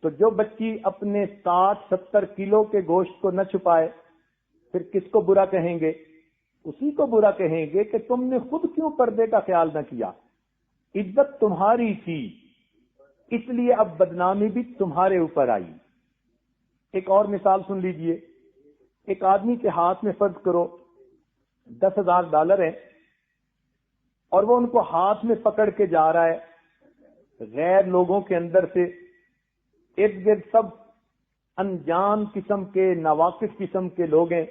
تو جو بچی اپنے 60-70 کلو کے گوشت کو نہ چھپائے پھر کس کو برا کہیں گے؟ اسی کو برا کہیں گے کہ تم نے خود کیوں پردے کا خیال نہ کیا. عزت تمہاری تھی اس لیے اب بدنامی بھی تمہارے اوپر آئی. ایک اور مثال سن لیجئے. ایک آدمی کے ہاتھ میں فرض کرو $10,000 ہیں اور وہ ان کو ہاتھ میں پکڑ کے جا رہا ہے. غیر لوگوں کے اندر سے ارد گرد سب انجان قسم کے ناواقف قسم کے لوگ ہیں.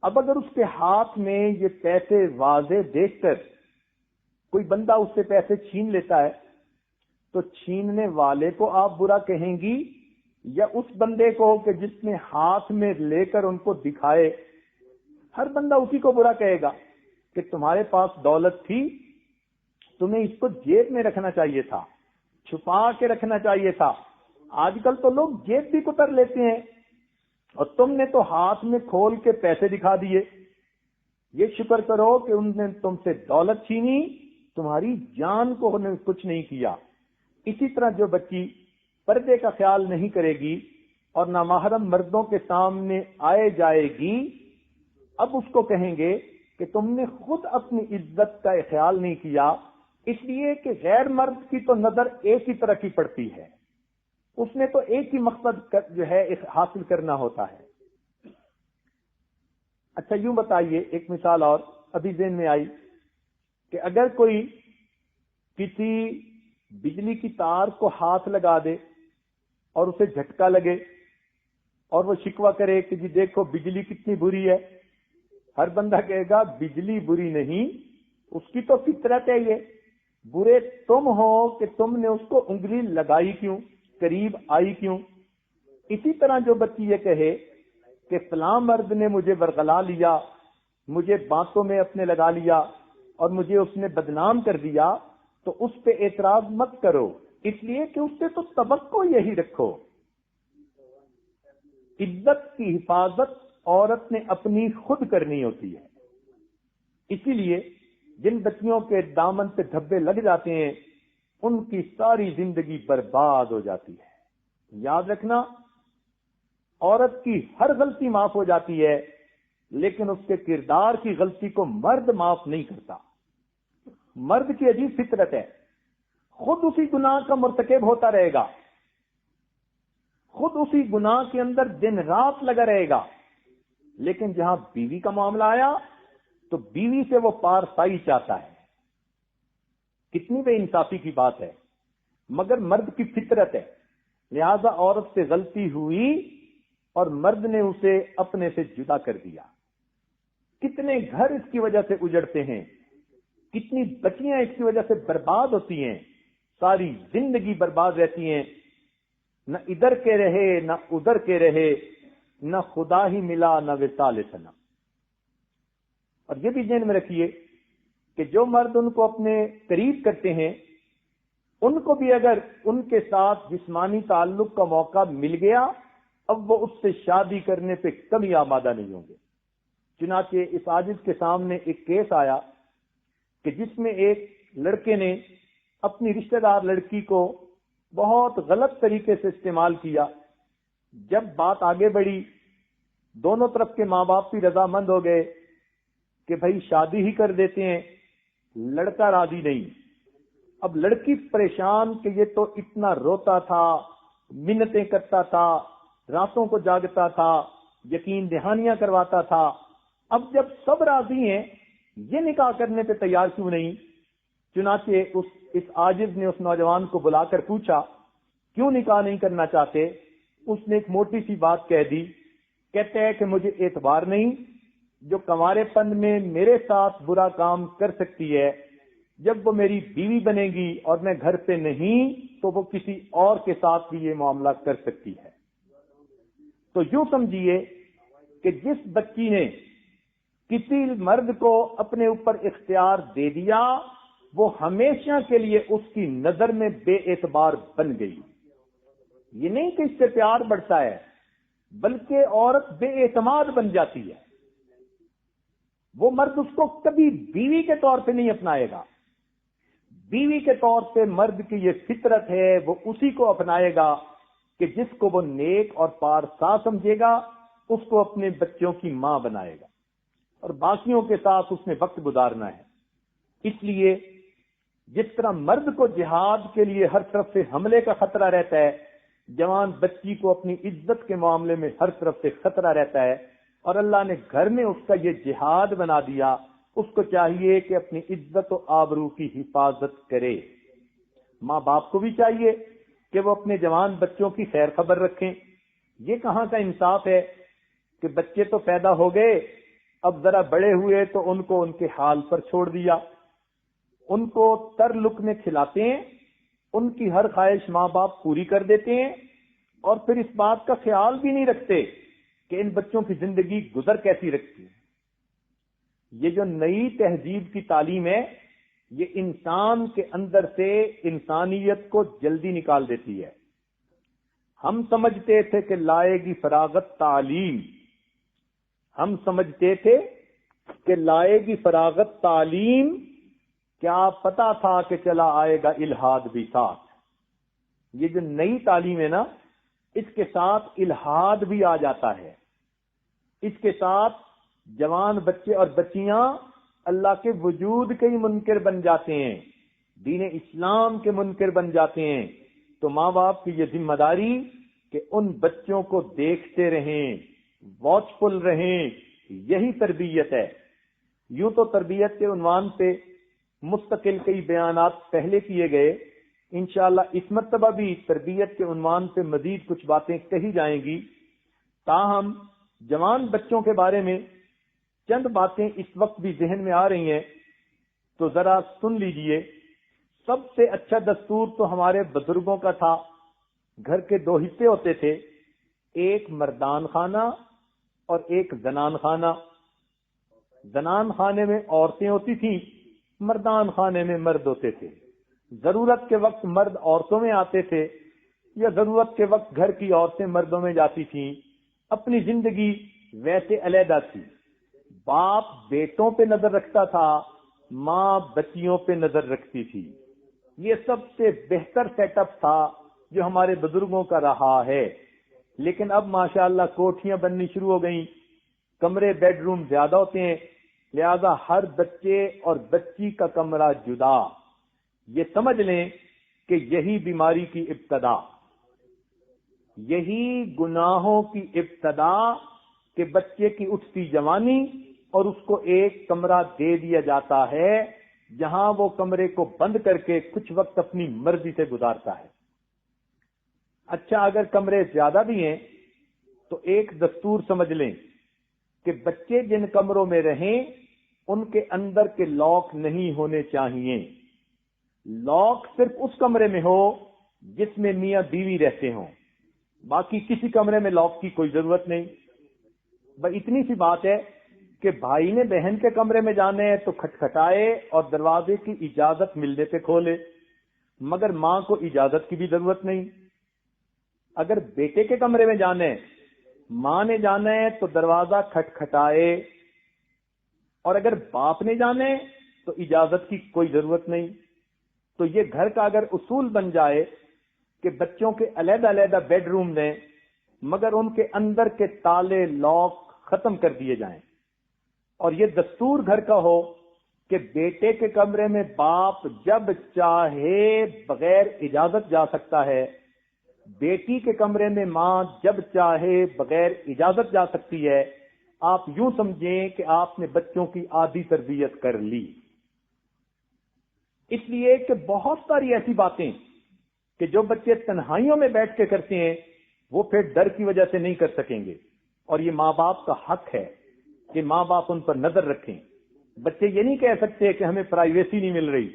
اب اگر اس کے ہاتھ میں یہ پیسے واضح دیکھ کر کوئی بندہ اس سے پیسے چھین لیتا ہے تو چھیننے والے کو آپ برا کہیں گی یا اس بندے کو کہ جس نے ہاتھ میں لے کر ان کو دکھائے؟ ہر بندہ اسی کو برا کہے گا کہ تمہارے پاس دولت تھی، تمہیں اس کو جیب میں رکھنا چاہیے تھا، چھپا کے رکھنا چاہیے تھا. آج کل تو لوگ جیب بھی کتر لیتے ہیں اور تم نے تو ہاتھ میں کھول کے پیسے دکھا دیے. یہ شکر کرو کہ ان نے تم سے دولت چھینی، تمہاری جان کو انہوں نے کچھ نہیں کیا. اسی طرح جو بچی پردے کا خیال نہیں کرے گی اور نامحرم مردوں کے سامنے آئے جائے گی، اب اس کو کہیں گے کہ تم نے خود اپنی عزت کا خیال نہیں کیا، اس لیے کہ غیر مرد کی تو نظر ایک ہی طرح کی پڑتی ہے، اس نے تو ایک ہی مقصد جو ہے حاصل کرنا ہوتا ہے. اچھا یوں بتائیے، ایک مثال اور ابھی ذہن میں آئی کہ اگر کوئی کسی بجلی کی تار کو ہاتھ لگا دے اور اسے جھٹکا لگے اور وہ شکوہ کرے کہ جی دیکھو بجلی کتنی بری ہے، ہر بندہ کہے گا بجلی بری نہیں، اس کی تو فطرت ہے، یہ برے تم ہو کہ تم نے اس کو انگلی لگائی کیوں، قریب آئی کیوں. اسی طرح جو بچی یہ کہے کہ فلاں مرد نے مجھے ورغلا لیا، مجھے باتوں میں اپنے لگا لیا اور مجھے اس نے بدنام کر دیا، تو اس پہ اعتراض مت کرو، اس لیے کہ اس سے تو توقع یہی رکھو. عزت کی حفاظت عورت نے اپنی خود کرنی ہوتی ہے. اسی لیے جن بچیوں کے دامن پہ دھبے لگ جاتے ہیں ان کی ساری زندگی برباد ہو جاتی ہے. یاد رکھنا، عورت کی ہر غلطی معاف ہو جاتی ہے لیکن اس کے کردار کی غلطی کو مرد معاف نہیں کرتا. مرد کی عجیب فطرت ہے، خود اسی گناہ کا مرتکب ہوتا رہے گا، خود اسی گناہ کے اندر دن رات لگا رہے گا، لیکن جہاں بیوی کا معاملہ آیا تو بیوی سے وہ پارسائی چاہتا ہے. کتنی بے انصافی کی بات ہے، مگر مرد کی فطرت ہے. لہذا عورت سے غلطی ہوئی اور مرد نے اسے اپنے سے جدا کر دیا. کتنے گھر اس کی وجہ سے اجڑتے ہیں، کتنی بچیاں اس کی وجہ سے برباد ہوتی ہیں، ساری زندگی برباد رہتی ہیں، نہ ادھر کے رہے نہ ادھر کے رہے، نہ خدا ہی ملا نہ وصال ثنا. اور یہ بھی ذہن میں رکھیے کہ جو مرد ان کو اپنے قریب کرتے ہیں ان کو بھی اگر ان کے ساتھ جسمانی تعلق کا موقع مل گیا اب وہ اس سے شادی کرنے پہ کبھی آمادہ نہیں ہوں گے. چنانچہ اس عاجز کے سامنے ایک کیس آیا کہ جس میں ایک لڑکے نے اپنی رشتہ دار لڑکی کو بہت غلط طریقے سے استعمال کیا. جب بات آگے بڑھی دونوں طرف کے ماں باپ بھی رضامند ہو گئے کہ بھائی شادی ہی کر دیتے ہیں، لڑکا راضی نہیں. اب لڑکی پریشان کہ یہ تو اتنا روتا تھا، منتیں کرتا تھا، راتوں کو جاگتا تھا، یقین دہانیاں کرواتا تھا. اب جب سب راضی ہیں یہ نکاح کرنے پہ تیار کیوں نہیں؟ چنانچہ اس عاجز نے اس نوجوان کو بلا کر پوچھا کیوں نکاح نہیں کرنا چاہتے؟ اس نے ایک موٹی سی بات کہہ دی. کہتے ہیں کہ مجھے اعتبار نہیں، جو کنوارے پن میں میرے ساتھ برا کام کر سکتی ہے جب وہ میری بیوی بنے گی اور میں گھر پہ نہیں تو وہ کسی اور کے ساتھ بھی یہ معاملہ کر سکتی ہے. تو یوں سمجھیے کہ جس بچی نے کسی مرد کو اپنے اوپر اختیار دے دیا وہ ہمیشہ کے لیے اس کی نظر میں بے اعتبار بن گئی. یہ نہیں کہ اس سے پیار بڑھتا ہے بلکہ عورت بے اعتماد بن جاتی ہے. وہ مرد اس کو کبھی بیوی کے طور پہ نہیں اپنائے گا. بیوی کے طور پہ مرد کی یہ فطرت ہے، وہ اسی کو اپنائے گا کہ جس کو وہ نیک اور پارسا سمجھے گا اس کو اپنے بچوں کی ماں بنائے گا اور باقیوں کے ساتھ اس نے وقت گزارنا ہے. اس لیے جس طرح مرد کو جہاد کے لیے ہر طرف سے حملے کا خطرہ رہتا ہے، جوان بچی کو اپنی عزت کے معاملے میں ہر طرف سے خطرہ رہتا ہے، اور اللہ نے گھر میں اس کا یہ جہاد بنا دیا. اس کو چاہیے کہ اپنی عزت و آبرو کی حفاظت کرے. ماں باپ کو بھی چاہیے کہ وہ اپنے جوان بچوں کی خیر خبر رکھیں. یہ کہاں کا انصاف ہے کہ بچے تو پیدا ہو گئے، اب ذرا بڑے ہوئے تو ان کو ان کے حال پر چھوڑ دیا. ان کو تر لقمے کھلاتے ہیں، ان کی ہر خواہش ماں باپ پوری کر دیتے ہیں، اور پھر اس بات کا خیال بھی نہیں رکھتے کہ ان بچوں کی زندگی گزر کیسی رکھتی ہے. یہ جو نئی تہذیب کی تعلیم ہے، یہ انسان کے اندر سے انسانیت کو جلدی نکال دیتی ہے. ہم سمجھتے تھے کہ لائے گی فراغت تعلیم، ہم سمجھتے تھے کہ لائے گی فراغت تعلیم، کیا پتا تھا کہ چلا آئے گا الہاد بھی ساتھ. یہ جو نئی تعلیم ہے نا، اس کے ساتھ الہاد بھی آ جاتا ہے. اس کے ساتھ جوان بچے اور بچیاں اللہ کے وجود کے ہی منکر بن جاتے ہیں، دین اسلام کے منکر بن جاتے ہیں. تو ماں باپ کی یہ ذمہ داری کہ ان بچوں کو دیکھتے رہیں، واچ فل رہیں، یہی تربیت ہے. یوں تو تربیت کے عنوان پہ مستقل کئی بیانات پہلے کیے گئے، انشاءاللہ اس مرتبہ بھی تربیت کے عنوان پہ مزید کچھ باتیں کہی جائیں گی. تاہم جوان بچوں کے بارے میں چند باتیں اس وقت بھی ذہن میں آ رہی ہیں، تو ذرا سن لیجئے. سب سے اچھا دستور تو ہمارے بزرگوں کا تھا. گھر کے دو حصے ہوتے تھے، ایک مردان خانہ اور ایک زنان خانہ. زنان خانے میں عورتیں ہوتی تھیں، مردان خانے میں مرد ہوتے تھے. ضرورت کے وقت مرد عورتوں میں آتے تھے، یا ضرورت کے وقت گھر کی عورتیں مردوں میں جاتی تھیں. اپنی زندگی ویسے علیحدہ تھی. باپ بیٹوں پہ نظر رکھتا تھا، ماں بچیوں پہ نظر رکھتی تھی. یہ سب سے بہتر سیٹ اپ تھا جو ہمارے بزرگوں کا رہا ہے. لیکن اب ماشاءاللہ کوٹھیاں بننی شروع ہو گئیں، کمرے بیڈ روم زیادہ ہوتے ہیں، لہذا ہر بچے اور بچی کا کمرہ جدا. یہ سمجھ لیں کہ یہی بیماری کی ابتدا، یہی گناہوں کی ابتدا، کہ بچے کی اٹھتی جوانی اور اس کو ایک کمرہ دے دیا جاتا ہے جہاں وہ کمرے کو بند کر کے کچھ وقت اپنی مرضی سے گزارتا ہے. اچھا، اگر کمرے زیادہ بھی ہیں تو ایک دستور سمجھ لیں کہ بچے جن کمروں میں رہیں ان کے اندر کے لاک نہیں ہونے چاہیے. لاک صرف اس کمرے میں ہو جس میں میاں بیوی رہتے ہوں، باقی کسی کمرے میں لاک کی کوئی ضرورت نہیں. بس اتنی سی بات ہے کہ بھائی نے بہن کے کمرے میں جانے ہیں تو کھٹکھٹائے اور دروازے کی اجازت ملنے پہ کھولے، مگر ماں کو اجازت کی بھی ضرورت نہیں. اگر بیٹے کے کمرے میں جانے ماں نے جانا ہے تو دروازہ کھٹکھٹائے، اور اگر باپ نے جانے تو اجازت کی کوئی ضرورت نہیں. تو یہ گھر کا اگر اصول بن جائے کہ بچوں کے علیحدہ علیحدہ بیڈ روم دیں، مگر ان کے اندر کے تالے لاک ختم کر دیے جائیں، اور یہ دستور گھر کا ہو کہ بیٹے کے کمرے میں باپ جب چاہے بغیر اجازت جا سکتا ہے، بیٹی کے کمرے میں ماں جب چاہے بغیر اجازت جا سکتی ہے. آپ یوں سمجھیں کہ آپ نے بچوں کی آدھی تربیت کر لی. اس لیے کہ بہت ساری ایسی باتیں کہ جو بچے تنہائیوں میں بیٹھ کے کرتے ہیں وہ پھر ڈر کی وجہ سے نہیں کر سکیں گے، اور یہ ماں باپ کا حق ہے کہ ماں باپ ان پر نظر رکھیں. بچے یہ نہیں کہہ سکتے کہ ہمیں پرائیویسی نہیں مل رہی.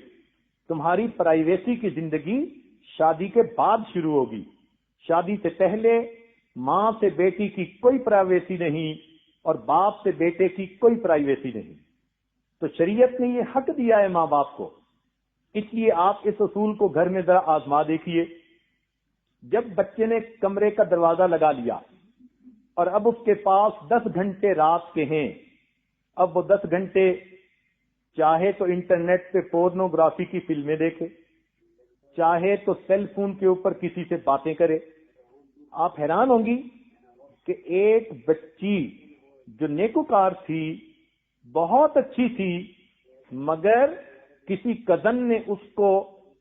تمہاری پرائیویسی کی زندگی شادی کے بعد شروع ہوگی. شادی سے پہلے ماں سے بیٹی کی کوئی پرائیویسی نہیں، اور باپ سے بیٹے کی کوئی پرائیویسی نہیں. تو شریعت نے یہ حق دیا ہے ماں باپ کو. اس لیے آپ اس اصول کو گھر میں ذرا آزما دیکھیے. جب بچے نے کمرے کا دروازہ لگا لیا اور اب اس کے پاس 10 گھنٹے رات کے ہیں، اب وہ 10 گھنٹے چاہے تو انٹرنیٹ پہ پورنوگرافی کی فلمیں دیکھے، چاہے تو سیل فون کے اوپر کسی سے باتیں کرے، آپ حیران ہوں گی کہ ایک بچی جو نیکوکار تھی، بہت اچھی تھی، مگر کسی کزن نے اس کو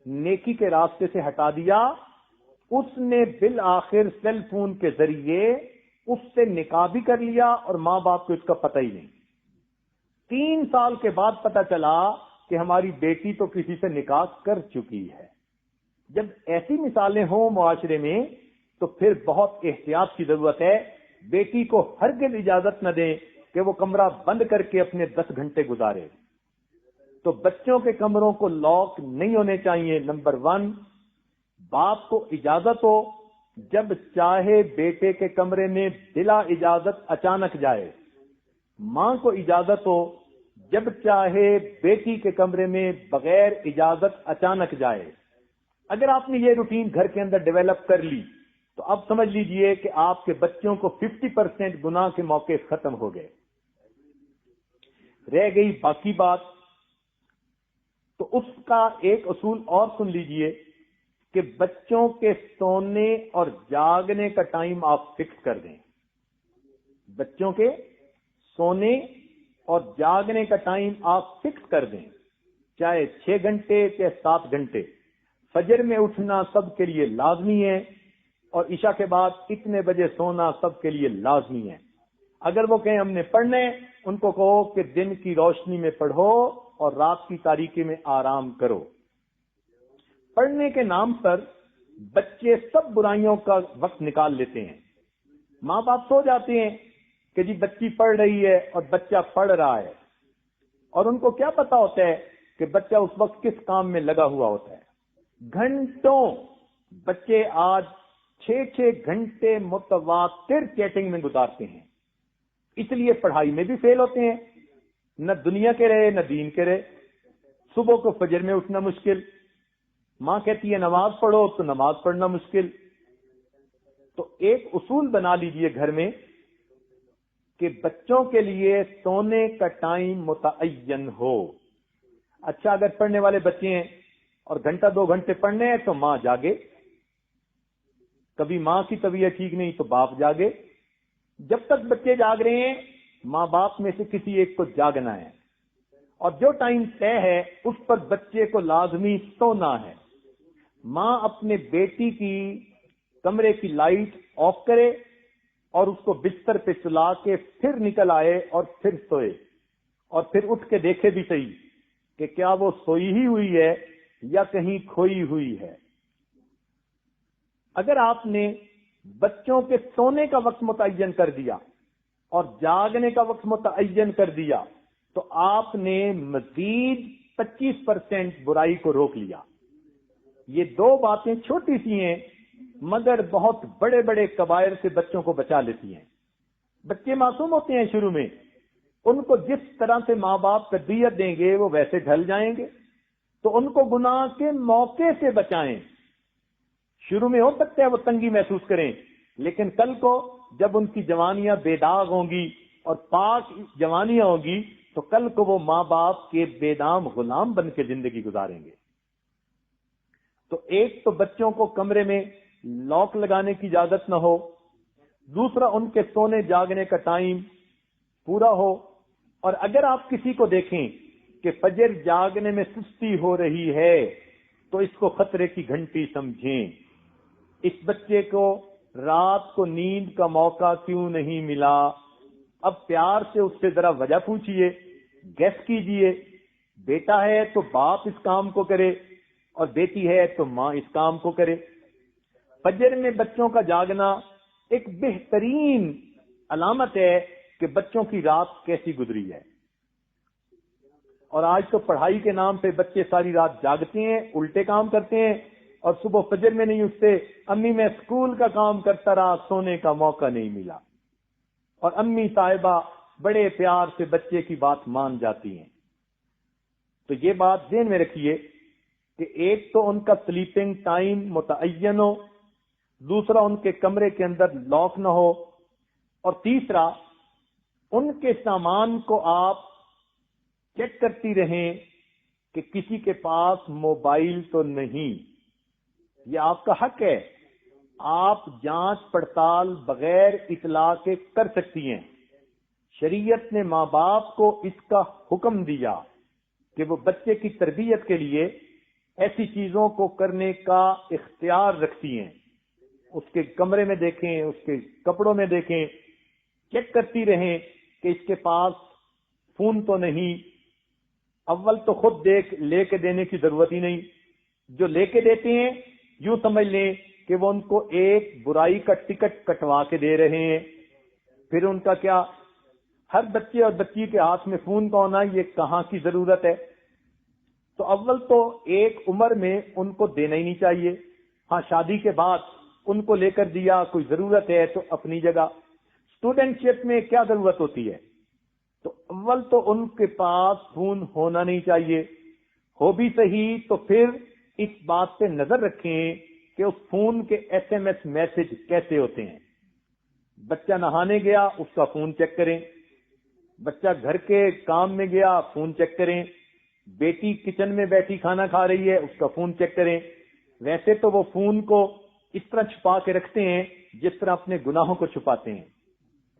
نیکی کے راستے سے ہٹا دیا. اس نے بالآخر سیل فون کے ذریعے اس سے نکاح بھی کر لیا اور ماں باپ کو اس کا پتہ ہی نہیں. 3 سال کے بعد پتہ چلا کہ ہماری بیٹی تو کسی سے نکاح کر چکی ہے. جب ایسی مثالیں ہوں معاشرے میں تو پھر بہت احتیاط کی ضرورت ہے. بیٹی کو ہرگز اجازت نہ دیں کہ وہ کمرہ بند کر کے اپنے 10 گھنٹے گزارے. تو بچوں کے کمروں کو لاک نہیں ہونے چاہیے. نمبر 1، باپ کو اجازت ہو جب چاہے بیٹے کے کمرے میں بلا اجازت اچانک جائے. ماں کو اجازت ہو جب چاہے بیٹی کے کمرے میں بغیر اجازت اچانک جائے. اگر آپ نے یہ روٹین گھر کے اندر ڈیولپ کر لی تو اب سمجھ لیجئے کہ آپ کے بچوں کو 50% گناہ کے موقع ختم ہو گئے. رہ گئی باقی بات، تو اس کا ایک اصول اور سن لیجئے کہ بچوں کے سونے اور جاگنے کا ٹائم آپ فکس کر دیں. بچوں کے سونے اور جاگنے کا ٹائم آپ فکس کر دیں، چاہے 6 گھنٹے چاہے 7 گھنٹے. فجر میں اٹھنا سب کے لیے لازمی ہے اور عشاء کے بعد اتنے بجے سونا سب کے لیے لازمی ہے. اگر وہ کہیں ہم نے پڑھنے، ان کو کہو کہ دن کی روشنی میں پڑھو اور رات کی تاریکی میں آرام کرو. پڑھنے کے نام پر بچے سب برائیوں کا وقت نکال لیتے ہیں. ماں باپ سو جاتے ہیں کہ جی بچی پڑھ رہی ہے اور بچہ پڑھ رہا ہے، اور ان کو کیا پتا ہوتا ہے کہ بچہ اس وقت کس کام میں لگا ہوا ہوتا ہے. گھنٹوں بچے آج 6 گھنٹے متواتر چیٹنگ میں گزارتے ہیں. اس لیے پڑھائی میں بھی فیل ہوتے ہیں، نہ دنیا کے رہے نہ دین کے رہے. صبح کو فجر میں اٹھنا مشکل، ماں کہتی ہے نماز پڑھو تو نماز پڑھنا مشکل. تو ایک اصول بنا لیجئے گھر میں کہ بچوں کے لیے سونے کا ٹائم متعین ہو. اچھا، اگر پڑھنے والے بچے ہیں اور گھنٹہ 2 گھنٹے پڑھنے ہیں تو ماں جاگے. کبھی ماں کی طبیعت ٹھیک نہیں تو باپ جاگے. جب تک بچے جاگ رہے ہیں ماں باپ میں سے کسی ایک کو جاگنا ہے، اور جو ٹائم طے ہے اس پر بچے کو لازمی سونا ہے. ماں اپنے بیٹی کی کمرے کی لائٹ آف کرے اور اس کو بستر پہ سلا کے پھر نکل آئے اور پھر سوئے، اور پھر اٹھ کے دیکھے بھی صحیح کہ کیا وہ سوئی ہی ہوئی ہے یا کہیں کھوئی ہوئی ہے. اگر آپ نے بچوں کے سونے کا وقت متعین کر دیا اور جاگنے کا وقت متعین کر دیا تو آپ نے مزید 25% برائی کو روک لیا. یہ 2 باتیں چھوٹی سی ہیں مگر بہت بڑے بڑے کبائر سے بچوں کو بچا لیتی ہیں. بچے معصوم ہوتے ہیں شروع میں، ان کو جس طرح سے ماں باپ تربیت دیں گے وہ ویسے ڈھل جائیں گے. تو ان کو گناہ کے موقع سے بچائیں. شروع میں ہو سکتا ہے وہ تنگی محسوس کریں، لیکن کل کو جب ان کی جوانیاں بے داغ ہوں گی اور پاک جوانیاں ہوں گی تو کل کو وہ ماں باپ کے بے دام غلام بن کے زندگی گزاریں گے. تو ایک تو بچوں کو کمرے میں لاک لگانے کی اجازت نہ ہو، دوسرا ان کے سونے جاگنے کا ٹائم پورا ہو. اور اگر آپ کسی کو دیکھیں کہ فجر جاگنے میں سستی ہو رہی ہے تو اس کو خطرے کی گھنٹی سمجھیں. اس بچے کو رات کو نیند کا موقع کیوں نہیں ملا؟ اب پیار سے اس سے ذرا وجہ پوچھئے، گیس کیجئے. بیٹا ہے تو باپ اس کام کو کرے اور بیٹی ہے تو ماں اس کام کو کرے. فجر میں بچوں کا جاگنا ایک بہترین علامت ہے کہ بچوں کی رات کیسی گزری ہے. اور آج تو پڑھائی کے نام پہ بچے ساری رات جاگتے ہیں، الٹے کام کرتے ہیں اور صبح فجر میں نہیں اٹھتے. امی میں اسکول کا کام کرتا رہا، سونے کا موقع نہیں ملا. اور امی صاحبہ بڑے پیار سے بچے کی بات مان جاتی ہیں. تو یہ بات ذہن میں رکھیے کہ ایک تو ان کا سلیپنگ ٹائم متعین ہو، دوسرا ان کے کمرے کے اندر لاک نہ ہو، اور تیسرا ان کے سامان کو آپ چیک کرتی رہیں کہ کسی کے پاس موبائل تو نہیں. یہ آپ کا حق ہے. آپ جانچ پڑتال بغیر اطلاع کے کر سکتی ہیں۔ شریعت نے ماں باپ کو اس کا حکم دیا کہ وہ بچے کی تربیت کے لیے ایسی چیزوں کو کرنے کا اختیار رکھتی ہیں۔ اس کے کمرے میں دیکھیں، اس کے کپڑوں میں دیکھیں، چیک کرتی رہیں کہ اس کے پاس فون تو نہیں۔ اول تو خود لے کے دینے کی ضرورت ہی نہیں، جو لے کے دیتے ہیں یوں سمجھ لیں کہ وہ ان کو ایک برائی کا ٹکٹ کٹوا کے دے رہے ہیں۔ پھر ان کا کیا، ہر بچے اور بچی کے ہاتھ میں فون کا ہونا یہ کہاں کی ضرورت ہے؟ تو اول تو ایک عمر میں ان کو دینا ہی نہیں چاہیے۔ ہاں شادی کے بعد ان کو لے کر دیا، کوئی ضرورت ہے تو اپنی جگہ۔ اسٹوڈنٹ شپ میں کیا ضرورت ہوتی ہے؟ تو اول تو ان کے پاس فون ہونا نہیں چاہیے، ہو بھی صحیح تو پھر اس بات پہ نظر رکھیں کہ اس فون کے ایس ایم ایس میسج کیسے ہوتے ہیں۔ بچہ نہانے گیا اس کا فون چیک کریں، بچہ گھر کے کام میں گیا فون چیک کریں، بیٹی کچن میں بیٹھی کھانا کھا رہی ہے اس کا فون چیک کریں۔ ویسے تو وہ فون کو اس طرح چھپا کے رکھتے ہیں جس طرح اپنے گناہوں کو چھپاتے ہیں۔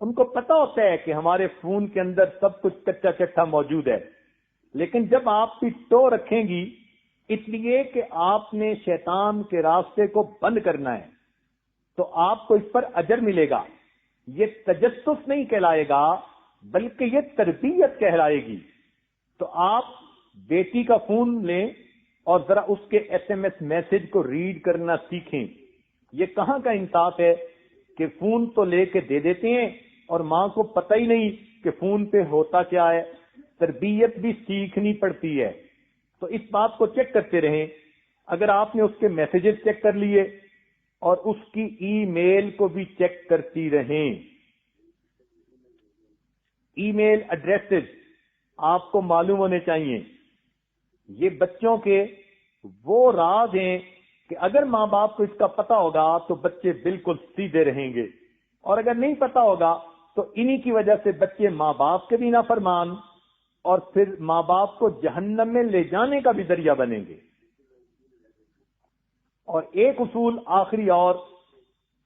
ان کو پتا ہوتا ہے کہ ہمارے فون کے اندر سب کچھ کچا چٹھا موجود ہے، لیکن جب آپ کی ٹو رکھیں گی اس لیے کہ آپ نے شیطان کے راستے کو بند کرنا ہے تو آپ کو اس پر اجر ملے گا۔ یہ تجسس نہیں کہلائے گا بلکہ یہ تربیت کہلائے گی۔ تو آپ بیٹی کا فون لیں اور ذرا اس کے ایس ایم ایس میسج کو ریڈ کرنا سیکھیں۔ یہ کہاں کا انصاف ہے کہ فون تو لے کے دے دیتے ہیں اور ماں کو پتہ ہی نہیں کہ فون پہ ہوتا کیا ہے۔ تربیت بھی سیکھنی پڑتی ہے، تو اس بات کو چیک کرتے رہیں۔ اگر آپ نے اس کے میسیجز چیک کر لیے اور اس کی ای میل کو بھی چیک کرتی رہیں۔ ای میل ایڈریسز آپ کو معلوم ہونے چاہیے۔ یہ بچوں کے وہ راز ہیں کہ اگر ماں باپ کو اس کا پتہ ہوگا تو بچے بالکل سیدھے رہیں گے، اور اگر نہیں پتہ ہوگا تو انہی کی وجہ سے بچے ماں باپ کے بھی نافرمان اور پھر ماں باپ کو جہنم میں لے جانے کا بھی ذریعہ بنیں گے۔ اور ایک اصول آخری اور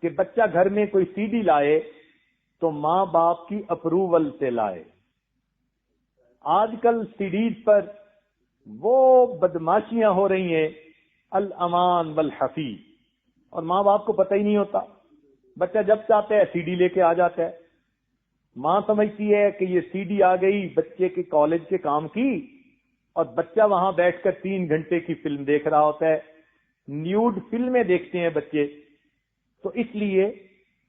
کہ بچہ گھر میں کوئی سی ڈی لائے تو ماں باپ کی اپروول سے لائے۔ آج کل سی ڈیز پر وہ بدماشیاں ہو رہی ہیں الامان والحفیظ، اور ماں باپ کو پتہ ہی نہیں ہوتا۔ بچہ جب چاہتا ہے سی ڈی لے کے آ جاتا ہے، ماں سمجھتی ہے کہ یہ سی ڈی آ گئی بچے کے کالج کے کام کی، اور بچہ وہاں بیٹھ کر 3 گھنٹے کی فلم دیکھ رہا ہوتا ہے۔ نیوڈ فلمیں دیکھتے ہیں بچے۔ تو اس لیے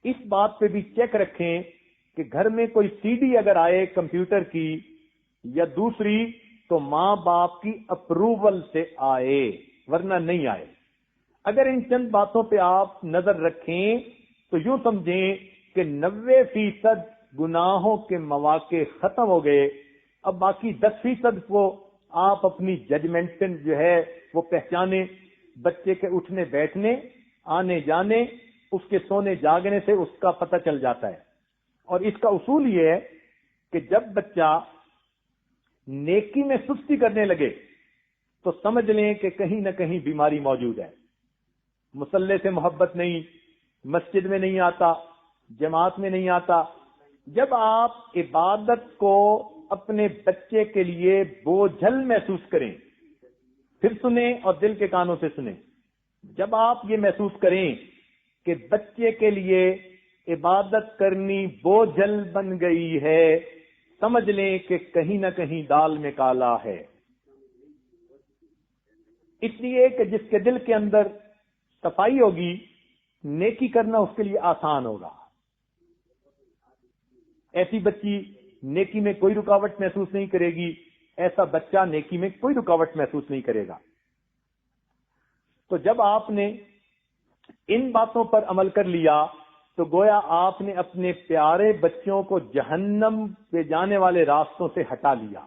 اس بات پہ بھی چیک رکھیں کہ گھر میں کوئی سی ڈی اگر آئے کمپیوٹر کی یا دوسری تو ماں باپ کی اپروول سے آئے، ورنہ نہیں آئے۔ اگر ان چند باتوں پہ آپ نظر رکھیں تو یوں سمجھیں کہ 90% گناہوں کے مواقع ختم ہو گئے۔ اب باقی 10% کو آپ اپنی ججمنٹ سے جو ہے وہ پہچانے۔ بچے کے اٹھنے بیٹھنے، آنے جانے، اس کے سونے جاگنے سے اس کا پتہ چل جاتا ہے۔ اور اس کا اصول یہ ہے کہ جب بچہ نیکی میں سستی کرنے لگے تو سمجھ لیں کہ کہیں نہ کہیں بیماری موجود ہے۔ مصلی سے محبت نہیں، مسجد میں نہیں آتا، جماعت میں نہیں آتا۔ جب آپ عبادت کو اپنے بچے کے لیے بوجھل محسوس کریں، پھر سنیں اور دل کے کانوں سے سنیں، جب آپ یہ محسوس کریں کہ بچے کے لیے عبادت کرنی بوجھل بن گئی ہے، سمجھ لیں کہ کہیں نہ کہیں دال میں کالا ہے۔ اس لیے کہ جس کے دل کے اندر صفائی ہوگی، نیکی کرنا اس کے لیے آسان ہوگا۔ ایسی بچی نیکی میں کوئی رکاوٹ محسوس نہیں کرے گی، ایسا بچہ نیکی میں کوئی رکاوٹ محسوس نہیں کرے گا۔ تو جب آپ نے ان باتوں پر عمل کر لیا تو گویا آپ نے اپنے پیارے بچوں کو جہنم پہ جانے والے راستوں سے ہٹا لیا۔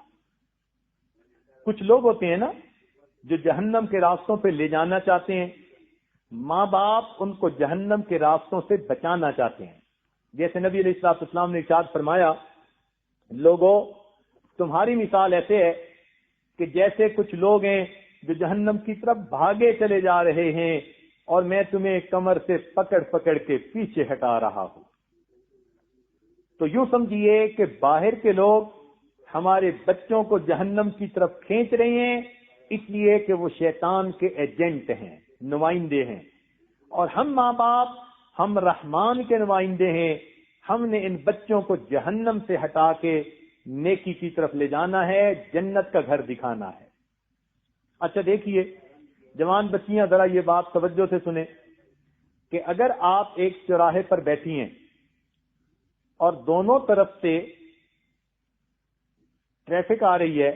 کچھ لوگ ہوتے ہیں نا جو جہنم کے راستوں پہ لے جانا چاہتے ہیں، ماں باپ ان کو جہنم کے راستوں سے بچانا چاہتے ہیں۔ جیسے نبی علیہ الصلوۃ والسلام نے ارشاد فرمایا، لوگوں تمہاری مثال ایسے ہے کہ جیسے کچھ لوگ ہیں جو جہنم کی طرف بھاگے چلے جا رہے ہیں، اور میں تمہیں کمر سے پکڑ پکڑ کے پیچھے ہٹا رہا ہوں. تو یوں سمجھیے کہ باہر کے لوگ ہمارے بچوں کو جہنم کی طرف کھینچ رہے ہیں اس لیے کہ وہ شیطان کے ایجنٹ ہیں، نمائندے ہیں، اور ہم ماں باپ، ہم رحمان کے نمائندے ہیں. ہم نے ان بچوں کو جہنم سے ہٹا کے نیکی کی طرف لے جانا ہے، جنت کا گھر دکھانا ہے. اچھا دیکھیے جوان بچیاں، ذرا یہ بات توجہ سے سنیں کہ اگر آپ ایک چوراہے پر بیٹھی ہیں اور دونوں طرف سے ٹریفک آ رہی ہے،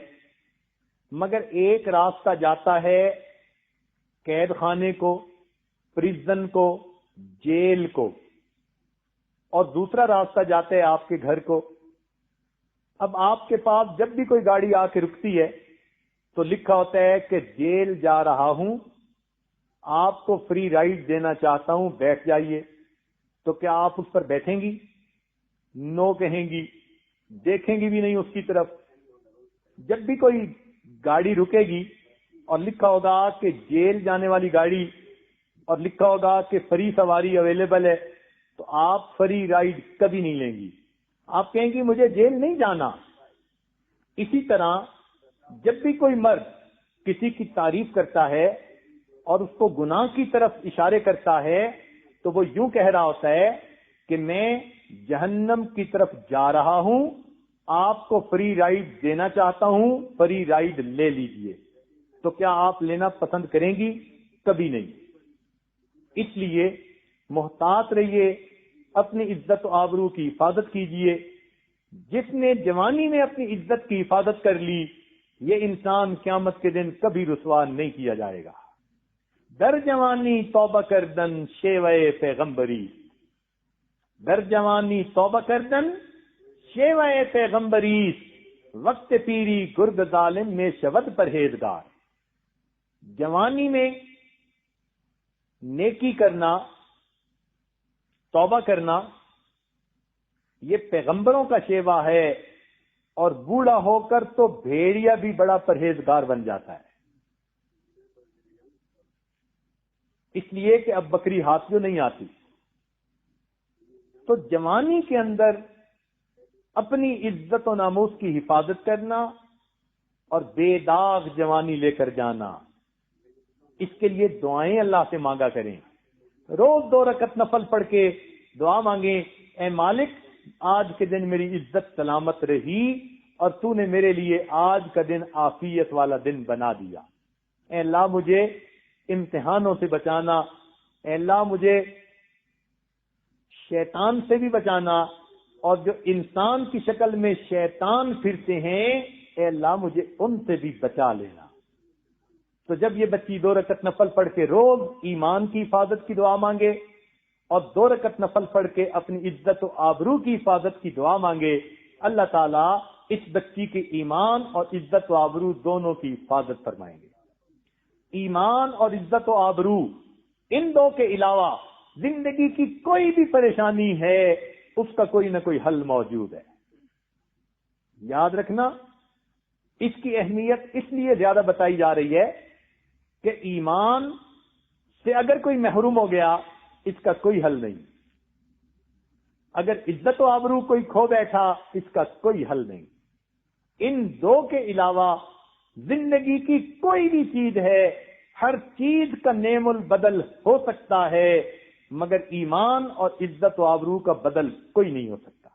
مگر ایک راستہ جاتا ہے قید خانے کو، پریزن کو، جیل کو، اور دوسرا راستہ جاتا ہے آپ کے گھر کو. اب آپ کے پاس جب بھی کوئی گاڑی آ کے رکتی ہے تو لکھا ہوتا ہے کہ جیل جا رہا ہوں، آپ کو فری رائڈ دینا چاہتا ہوں، بیٹھ جائیے. تو کیا آپ اس پر بیٹھیں گی؟ نو کہیں گی، دیکھیں گی بھی نہیں اس کی طرف. جب بھی کوئی گاڑی رکے گی اور لکھا ہوگا کہ جیل جانے والی گاڑی اور لکھا ہوگا کہ فری سواری اویلیبل ہے، تو آپ فری رائڈ کبھی نہیں لیں گی. آپ کہیں گی مجھے جیل نہیں جانا. اسی طرح جب بھی کوئی مرد کسی کی تعریف کرتا ہے اور اس کو گناہ کی طرف اشارے کرتا ہے تو وہ یوں کہہ رہا ہوتا ہے کہ میں جہنم کی طرف جا رہا ہوں، آپ کو فری رائڈ دینا چاہتا ہوں، فری رائڈ لے لیجئے. تو کیا آپ لینا پسند کریں گی؟ کبھی نہیں. اس لیے محتاط رہیے، اپنی عزت و آبرو کی حفاظت کیجئے. جس نے جوانی میں اپنی عزت کی حفاظت کر لی، یہ انسان قیامت کے دن کبھی رسوا نہیں کیا جائے گا. در جوانی توبہ کردن شیوہ پیغمبری، در جوانی توبہ کردن شیوہ پیغمبری، وقت پیری گرد ظالم میں شود پرہیزگار. جوانی میں نیکی کرنا، توبہ کرنا، یہ پیغمبروں کا شیوہ ہے، اور بوڑھا ہو کر تو بھیڑیا بھی بڑا پرہیزگار بن جاتا ہے. اس لیے کہ اب بکری ہاتھیوں نہیں آتی. تو جوانی کے اندر اپنی عزت و ناموس کی حفاظت کرنا اور بے داغ جوانی لے کر جانا، اس کے لیے دعائیں اللہ سے مانگا کریں. روز 2 رکعت نفل پڑھ کے دعا مانگیں، اے مالک آج کے دن میری عزت سلامت رہی اور تو نے میرے لیے آج کا دن عافیت والا دن بنا دیا. اے اللہ مجھے امتحانوں سے بچانا، اے اللہ مجھے شیطان سے بھی بچانا، اور جو انسان کی شکل میں شیطان پھرتے ہیں اے اللہ مجھے ان سے بھی بچا لینا. تو جب یہ بچی 2 رکعت نفل پڑھ کے روز ایمان کی حفاظت کی دعا مانگے اور 2 رکعت نفل پڑھ کے اپنی عزت و آبرو کی حفاظت کی دعا مانگے، اللہ تعالیٰ اس بچی کے ایمان اور عزت و آبرو دونوں کی حفاظت فرمائیں گے. ایمان اور عزت و آبرو، ان دو کے علاوہ زندگی کی کوئی بھی پریشانی ہے اس کا کوئی نہ کوئی حل موجود ہے. یاد رکھنا، اس کی اہمیت اس لیے زیادہ بتائی جا رہی ہے کہ ایمان سے اگر کوئی محروم ہو گیا اس کا کوئی حل نہیں. اگر عزت و آبرو کوئی کھو بیٹھا اس کا کوئی حل نہیں. ان دو کے علاوہ زندگی کی کوئی بھی چیز ہے، ہر چیز کا نعم البدل ہو سکتا ہے، مگر ایمان اور عزت و آبرو کا بدل کوئی نہیں ہو سکتا.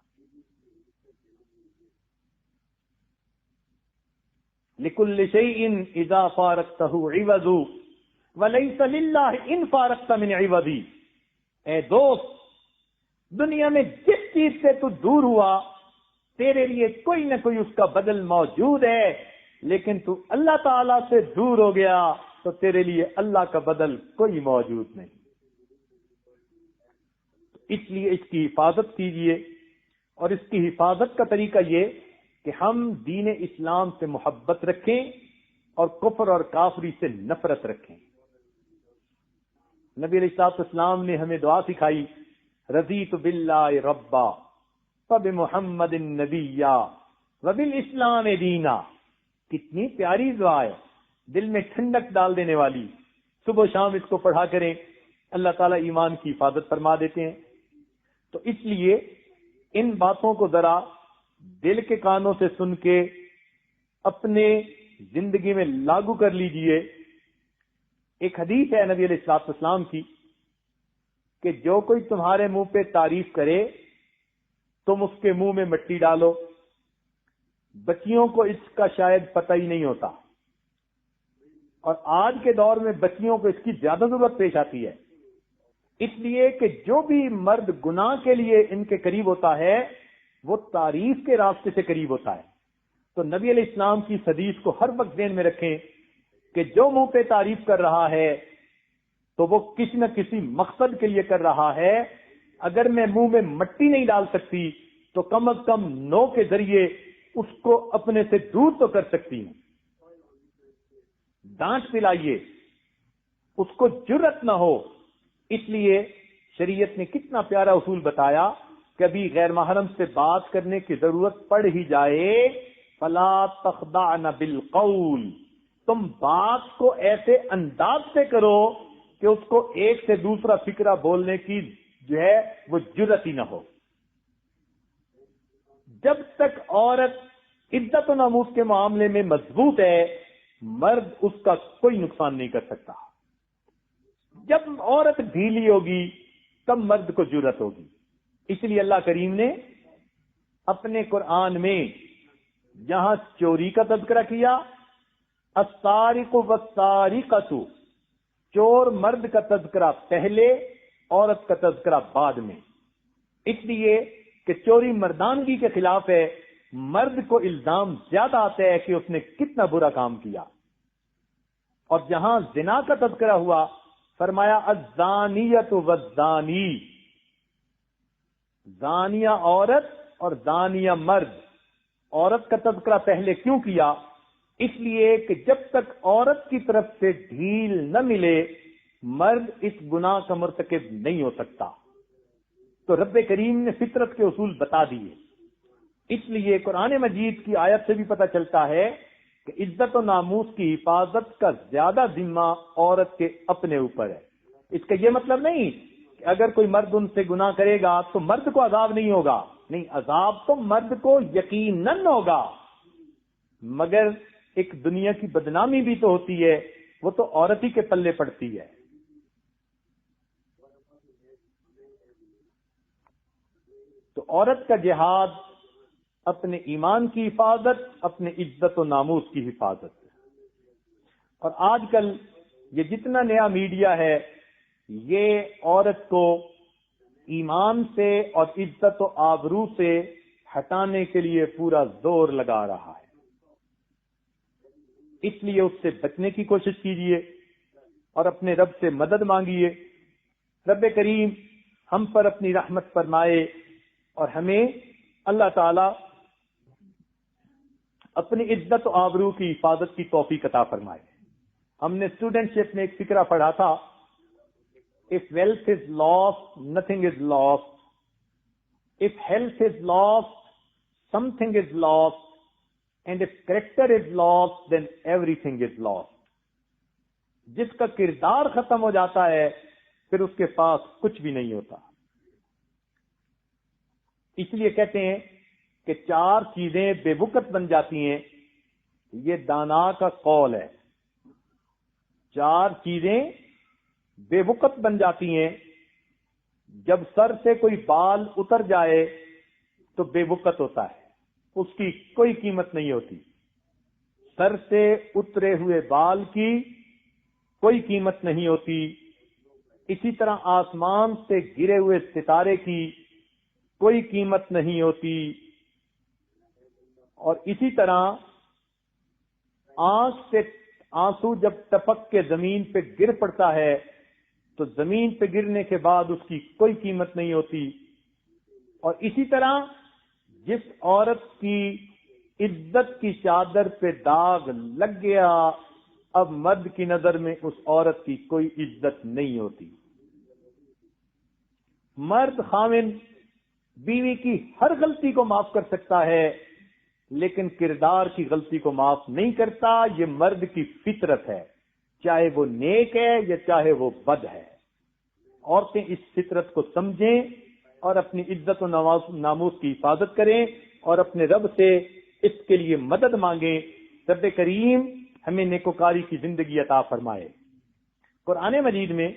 لِكُلِّ شَيْءٍ إِذَا فَارَقْتَهُ عِوَضٌ وَلَيْسَ لِلَّهِ إِنْ فَارَقْتَ مِنْ عِوَضِهِ. اے دوست، دنیا میں جس چیز سے تو دور ہوا تیرے لیے کوئی نہ کوئی اس کا بدل موجود ہے، لیکن تو اللہ تعالی سے دور ہو گیا تو تیرے لیے اللہ کا بدل کوئی موجود نہیں. اس لیے اس کی حفاظت کیجئے، اور اس کی حفاظت کا طریقہ یہ کہ ہم دین اسلام سے محبت رکھیں اور کفر اور کافری سے نفرت رکھیں. نبی علیہ السلام نے ہمیں دعا سکھائی، رضیت باللہ ربا وبمحمد نبیا وبالاسلام دینا. کتنی پیاری دعا ہے، دل میں ٹھنڈک ڈال دینے والی. صبح و شام اس کو پڑھا کریں. اللہ تعالیٰ ایمان کی حفاظت فرما دیتے ہیں. تو اس لیے ان باتوں کو ذرا دل کے کانوں سے سن کے اپنے زندگی میں لاگو کر لیجئے. ایک حدیث ہے نبی علیہ الصلوۃ والسلام کی کہ جو کوئی تمہارے منہ پہ تعریف کرے تم اس کے منہ میں مٹی ڈالو. بچیوں کو اس کا شاید پتہ ہی نہیں ہوتا، اور آج کے دور میں بچیوں کو اس کی زیادہ ضرورت پیش آتی ہے، اس لیے کہ جو بھی مرد گناہ کے لیے ان کے قریب ہوتا ہے وہ تعریف کے راستے سے قریب ہوتا ہے. تو نبی علیہ السلام کی اس حدیث کو ہر وقت ذہن میں رکھیں کہ جو منہ پہ تعریف کر رہا ہے تو وہ کسی نہ کسی مقصد کے لیے کر رہا ہے. اگر میں منہ میں مٹی نہیں ڈال سکتی تو کم از کم نو کے ذریعے اس کو اپنے سے دور تو کر سکتی ہوں. ڈانٹ پلائیے، اس کو جرأت نہ ہو. اس لیے شریعت نے کتنا پیارا اصول بتایا، کبھی غیر محرم سے بات کرنے کی ضرورت پڑ ہی جائے فلا تخضعن بالقول، تم بات کو ایسے انداز سے کرو کہ اس کو ایک سے دوسرا فکرہ بولنے کی جو ہے وہ جرأت ہی نہ ہو. جب تک عورت عزت و ناموس کے معاملے میں مضبوط ہے مرد اس کا کوئی نقصان نہیں کر سکتا. جب عورت ڈھیلی ہوگی تب مرد کو جرأت ہوگی. اس لیے اللہ کریم نے اپنے قرآن میں جہاں چوری کا تذکرہ کیا، السارق والسارقۃ، چور مرد کا تذکرہ پہلے، عورت کا تذکرہ بعد میں. اس لیے کہ چوری مردانگی کے خلاف ہے، مرد کو الزام زیادہ آتا ہے کہ اس نے کتنا برا کام کیا. اور جہاں زنا کا تذکرہ ہوا فرمایا الزانیۃ والزانی، زانیہ عورت اور زانیہ مرد. عورت کا تذکرہ پہلے کیوں کیا؟ اس لیے کہ جب تک عورت کی طرف سے ڈھیل نہ ملے مرد اس گناہ کا مرتکب نہیں ہو سکتا. تو رب کریم نے فطرت کے اصول بتا دیے. اس لیے قرآن مجید کی آیت سے بھی پتہ چلتا ہے کہ عزت و ناموس کی حفاظت کا زیادہ ذمہ عورت کے اپنے اوپر ہے. اس کا یہ مطلب نہیں کہ اگر کوئی مرد ان سے گناہ کرے گا تو مرد کو عذاب نہیں ہوگا. نہیں، عذاب تو مرد کو یقیناً ہوگا، مگر ایک دنیا کی بدنامی بھی تو ہوتی ہے، وہ تو عورت ہی کے پلے پڑتی ہے. تو عورت کا جہاد اپنے ایمان کی حفاظت، اپنے عزت و ناموس کی حفاظت. اور آج کل یہ جتنا نیا میڈیا ہے یہ عورت کو ایمان سے اور عزت و آبرو سے ہٹانے کے لیے پورا زور لگا رہا ہے. اس لیے اس سے بچنے کی کوشش کیجیے اور اپنے رب سے مدد مانگیے. رب کریم ہم پر اپنی رحمت فرمائے اور ہمیں اللہ تعالی اپنی عزت و آبرو کی حفاظت کی توفیق عطا فرمائے. ہم نے اسٹوڈنٹ شپ میں ایک فقرہ پڑھا تھا، if wealth is lost, nothing is lost. If health is lost, something is lost. And if character is lost, then everything is lost. جس کا کردار ختم ہو جاتا ہے پھر اس کے پاس کچھ بھی نہیں ہوتا. اس لیے کہتے ہیں کہ 4 چیزیں بے وقت بن جاتی ہیں. یہ دانا کا قول ہے. 4 چیزیں بے وقت بن جاتی ہیں. جب سر سے کوئی بال اتر جائے تو بے وقت ہوتا ہے، اس کی کوئی قیمت نہیں ہوتی. سر سے اترے ہوئے بال کی کوئی قیمت نہیں ہوتی. اسی طرح آسمان سے گرے ہوئے ستارے کی کوئی قیمت نہیں ہوتی. اور اسی طرح آنکھ سے آنسو جب ٹپک کے زمین پہ گر پڑتا ہے تو زمین پہ گرنے کے بعد اس کی کوئی قیمت نہیں ہوتی. اور اسی طرح جس عورت کی عزت کی چادر پہ داغ لگ گیا اب مرد کی نظر میں اس عورت کی کوئی عزت نہیں ہوتی. مرد خاوند بیوی کی ہر غلطی کو معاف کر سکتا ہے لیکن کردار کی غلطی کو معاف نہیں کرتا. یہ مرد کی فطرت ہے، چاہے وہ نیک ہے یا چاہے وہ بد ہے. عورتیں اس فطرت کو سمجھیں اور اپنی عزت و ناموس کی حفاظت کریں اور اپنے رب سے اس کے لیے مدد مانگیں. رب کریم ہمیں نیکوکاری کی زندگی عطا فرمائے. قرآن مجید میں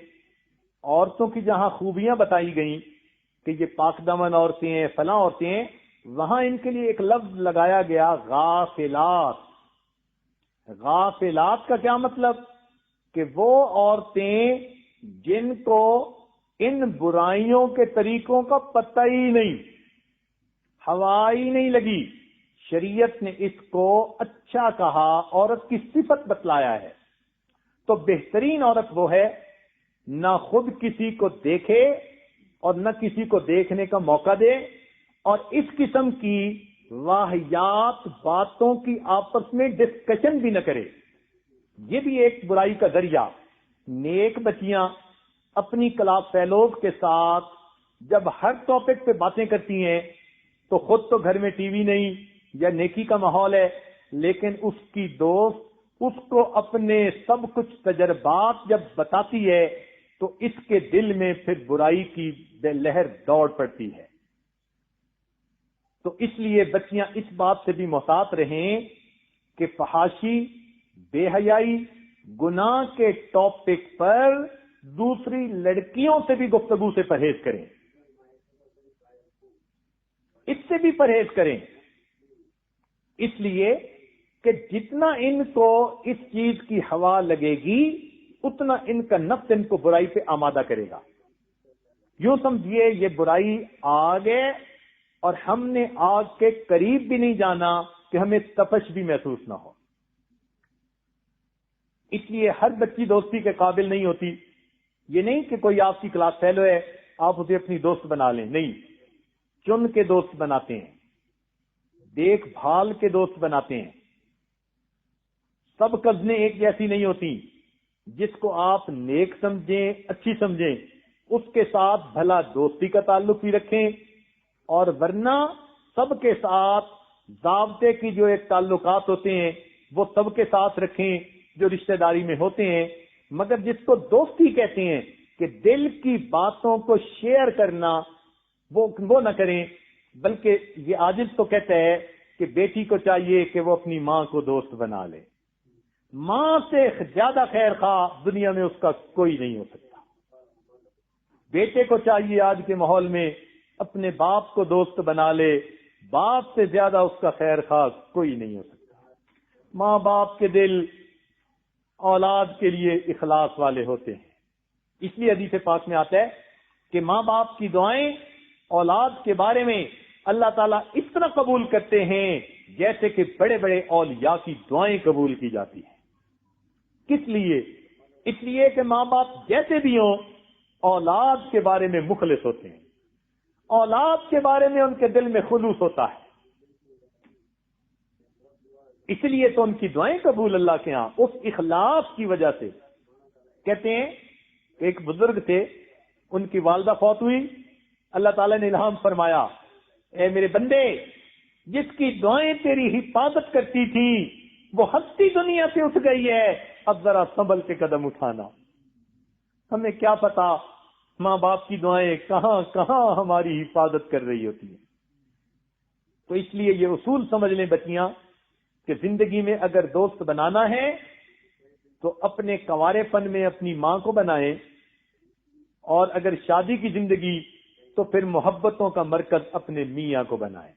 عورتوں کی جہاں خوبیاں بتائی گئیں کہ یہ پاک دامن عورتیں ہیں، فلاں عورتیں ہیں، وہاں ان کے لیے ایک لفظ لگایا گیا غافلات. غافلات کا کیا مطلب؟ کہ وہ عورتیں جن کو ان برائیوں کے طریقوں کا پتہ ہی نہیں، ہوا ہی نہیں لگی. شریعت نے اس کو اچھا کہا، عورت کی صفت بتلایا ہے. تو بہترین عورت وہ ہے نہ خود کسی کو دیکھے اور نہ کسی کو دیکھنے کا موقع دے، اور اس قسم کی واہیات باتوں کی آپس میں ڈسکشن بھی نہ کرے. یہ بھی ایک برائی کا ذریعہ. نیک بچیاں اپنی کلاس فیلوز کے ساتھ جب ہر ٹاپک پہ باتیں کرتی ہیں تو خود تو گھر میں ٹی وی نہیں یا نیکی کا ماحول ہے، لیکن اس کی دوست اس کو اپنے سب کچھ تجربات جب بتاتی ہے تو اس کے دل میں پھر برائی کی لہر دوڑ پڑتی ہے. تو اس لیے بچیاں اس بات سے بھی محتاط رہیں کہ فحاشی، بے حیائی، گناہ کے ٹاپک پر دوسری لڑکیوں سے بھی گفتگو سے پرہیز کریں، اس سے بھی پرہیز کریں. اس لیے کہ جتنا ان کو اس چیز کی ہوا لگے گی اتنا ان کا نفس ان کو برائی پہ آمادہ کرے گا. یوں سمجھیے یہ برائی آگ ہے اور ہم نے آگ کے قریب بھی نہیں جانا کہ ہمیں تپش بھی محسوس نہ ہو. اس لیے ہر بچی دوستی کے قابل نہیں ہوتی. یہ نہیں کہ کوئی آپ کی کلاس فیلو ہے آپ اسے اپنی دوست بنا لیں، نہیں، چن کے دوست بناتے ہیں، دیکھ بھال کے دوست بناتے ہیں. سب کزنیں ایک جیسی نہیں ہوتی. جس کو آپ نیک سمجھیں، اچھی سمجھیں، اس کے ساتھ بھلا دوستی کا تعلق بھی رکھیں، اور ورنہ سب کے ساتھ ضابطے کی جو ایک تعلقات ہوتے ہیں وہ سب کے ساتھ رکھیں جو رشتہ داری میں ہوتے ہیں. مگر جس کو دوستی کہتے ہیں کہ دل کی باتوں کو شیئر کرنا، وہ نہ کریں. بلکہ یہ عاجز تو کہتا ہے کہ بیٹی کو چاہیے کہ وہ اپنی ماں کو دوست بنا لے. ماں سے زیادہ خیر خواہ دنیا میں اس کا کوئی نہیں ہو سکتا. بیٹے کو چاہیے آج کے ماحول میں اپنے باپ کو دوست بنا لے، باپ سے زیادہ اس کا خیر خواہ کوئی نہیں ہو سکتا. ماں باپ کے دل اولاد کے لیے اخلاص والے ہوتے ہیں. اس لیے حدیث پاک میں آتا ہے کہ ماں باپ کی دعائیں اولاد کے بارے میں اللہ تعالیٰ اس طرح قبول کرتے ہیں جیسے کہ بڑے بڑے اولیاء کی دعائیں قبول کی جاتی ہیں. کس لیے؟ اس لیے کہ ماں باپ جیسے بھی ہوں اولاد کے بارے میں مخلص ہوتے ہیں، اولاد کے بارے میں ان کے دل میں خلوص ہوتا ہے. اس لیے تو ان کی دعائیں قبول اللہ کے ہاں اس اخلاص کی وجہ سے. کہتے ہیں کہ ایک بزرگ تھے، ان کی والدہ فوت ہوئی، اللہ تعالیٰ نے الہام فرمایا اے میرے بندے، جس کی دعائیں تیری حفاظت کرتی تھی وہ ہستی دنیا سے اٹھ گئی ہے، اب ذرا سنبھل کے قدم اٹھانا. ہمیں کیا پتا ماں باپ کی دعائیں کہاں کہاں ہماری حفاظت کر رہی ہوتی ہیں. تو اس لیے یہ اصول سمجھ لیں بچیاں کہ زندگی میں اگر دوست بنانا ہے تو اپنے کنوارے پن میں اپنی ماں کو بنائیں، اور اگر شادی کی زندگی تو پھر محبتوں کا مرکز اپنے میاں کو بنائیں.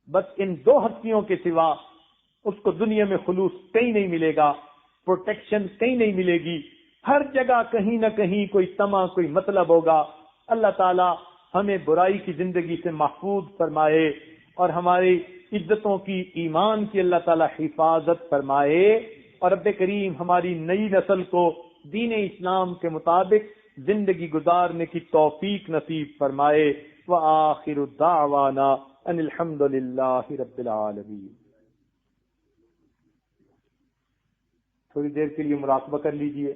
بس ان دو ہستیوں کے سوا اس کو دنیا میں خلوص کہیں نہیں ملے گا، پروٹیکشن کہیں نہیں ملے گی. ہر جگہ کہیں نہ کہیں کوئی طمع، کوئی مطلب ہوگا. اللہ تعالی ہمیں برائی کی زندگی سے محفوظ فرمائے اور ہماری عزتوں کی، ایمان کی اللہ تعالی حفاظت فرمائے، اور رب کریم ہماری نئی نسل کو دین اسلام کے مطابق زندگی گزارنے کی توفیق نصیب فرمائے. وآخر دعوانا ان الحمد للہ رب العالمین. تھوڑی دیر کے لیے مراقبہ کر لیجئے.